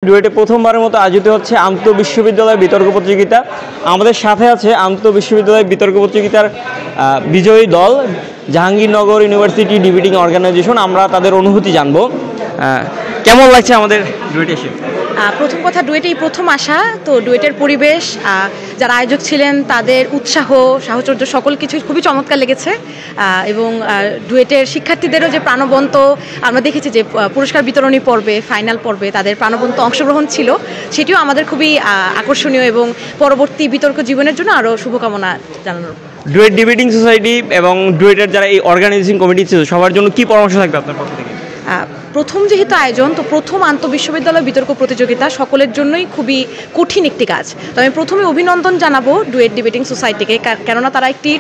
ডুয়েটে প্রথমবারের মতো আয়োজিত হচ্ছে আন্তঃবিশ্ববিদ্যালয় বিতর্ক প্রতিযোগিতা। আমাদের সাথে আছে আন্তঃবিশ্ববিদ্যালয় বিতর্ক প্রতিযোগিতার বিজয়ী দল জাহাঙ্গীরনগর ইউনিভার্সিটি ডিবেটিং অর্গানাইজেশন। আমরা তাদের অনুভূতি জানবো। কেমন লাগছে আমাদের ডুয়েটে এসে? প্রথম কথা, ডুয়েটেই প্রথম আসা, তো ডুয়েটের পরিবেশ, যারা আয়োজক ছিলেন তাদের উৎসাহ সাহচর্য সকল কিছু খুবই চমৎকার লেগেছে। এবং ডুয়েটের শিক্ষার্থীদেরও যে প্রাণবন্ত, আমরা দেখেছি যে পুরস্কার বিতরণী পর্বে, ফাইনাল পর্বে তাদের প্রাণবন্ত অংশগ্রহণ ছিল, সেটিও আমাদের খুবই আকর্ষণীয় এবং পরবর্তী বিতর্ক জীবনের জন্য আরও শুভকামনা জানানোর। ডুয়েট ডিবেটিং সোসাইটি এবং ডুয়েটের যারা এই অর্গানাইজিং কমিটি ছিল সবার জন্য কি পরামর্শ থাকবে আপনার পক্ষ থেকে? প্রথম যেহেতু আয়োজন, তো প্রথম আন্তঃবিশ্ববিদ্যালয় বিতর্ক প্রতিযোগিতা সকলের জন্যই খুবই কঠিন একটি কাজ। তো আমি প্রথমে অভিনন্দন জানাবো ডুয়েট ডিবেটিং সোসাইটিকে, কেননা তারা একটি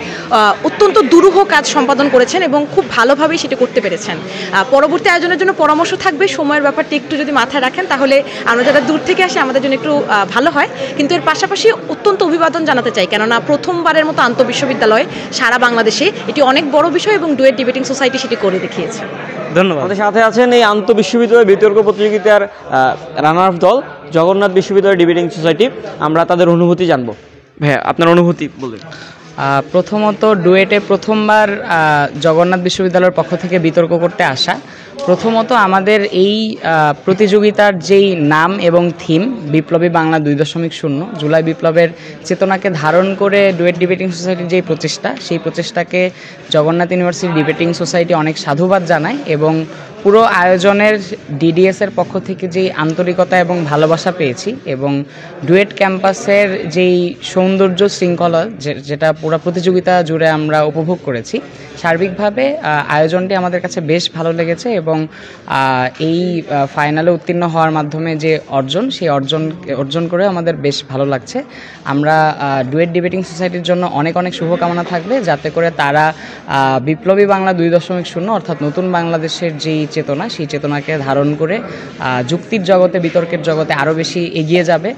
অত্যন্ত দুরূহ কাজ সম্পাদন করেছেন এবং খুব ভালোভাবেই সেটি করতে পেরেছেন। পরবর্তী আয়োজনের জন্য পরামর্শ থাকবে, সময়ের ব্যাপারটি একটু যদি মাথায় রাখেন তাহলে আমরা যারা দূর থেকে আসি আমাদের জন্য একটু ভালো হয়। কিন্তু এর পাশাপাশি অত্যন্ত অভিবাদন জানাতে চাই, কেননা প্রথমবারের মতো আন্তঃবিশ্ববিদ্যালয় সারা বাংলাদেশে এটি অনেক বড় বিষয় এবং ডুয়েট ডিবেটিং সোসাইটি সেটি করে দেখিয়েছে। ধন্যবাদ। আমাদের সাথে আছেন এই আন্তঃবিশ্ববিদ্যালয় বিতর্ক প্রতিযোগিতার রানার আপ দল জগন্নাথ বিশ্ববিদ্যালয় ডিবেটিং সোসাইটি। আমরা তাদের অনুভূতি জানবো। ভাইয়া, আপনার অনুভূতি বলুন। প্রথমত, ডুয়েটে প্রথমবার জগন্নাথ বিশ্ববিদ্যালয়ের পক্ষ থেকে বিতর্ক করতে আসা। প্রথমত আমাদের এই প্রতিযোগিতার যেই নাম এবং থিম, বিপ্লবী বাংলা 2.0, জুলাই বিপ্লবের চেতনাকে ধারণ করে ডুয়েট ডিবেটিং সোসাইটির যেই প্রচেষ্টা, সেই প্রচেষ্টাকে জগন্নাথ ইউনিভার্সিটি ডিবেটিং সোসাইটি অনেক সাধুবাদ জানায়। এবং পুরো আয়োজনের ডিডিএসের পক্ষ থেকে যেই আন্তরিকতা এবং ভালোবাসা পেয়েছি এবং ডুয়েট ক্যাম্পাসের যেই সৌন্দর্য শৃঙ্খলা যেটা পুরো প্রতিযোগিতা জুড়ে আমরা উপভোগ করেছি, সার্বিকভাবে আয়োজনটি আমাদের কাছে বেশ ভালো লেগেছে। এবং এই ফাইনালে উত্তীর্ণ হওয়ার মাধ্যমে যে সেই অর্জন করে আমাদের বেশ ভালো লাগছে। আমরা ডুয়েট ডিবেটিং সোসাইটির জন্য অনেক অনেক শুভকামনা থাকবে, যাতে করে তারা বিপ্লবী বাংলা 2.0 অর্থাৎ নতুন বাংলাদেশের যেই চেতনা, সেই চেতনাকে ধারণ করে যুক্তির জগতে, বিতর্কের জগতে আরও বেশি এগিয়ে যাবে,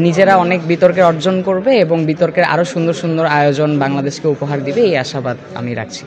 নিজেরা অনেক বিতর্কের অর্জন করবে এবং বিতর্কের আরও সুন্দর সুন্দর আয়োজন বাংলাদেশকে উপহার দিবে, এই আশাবাদ আমি রাখছি।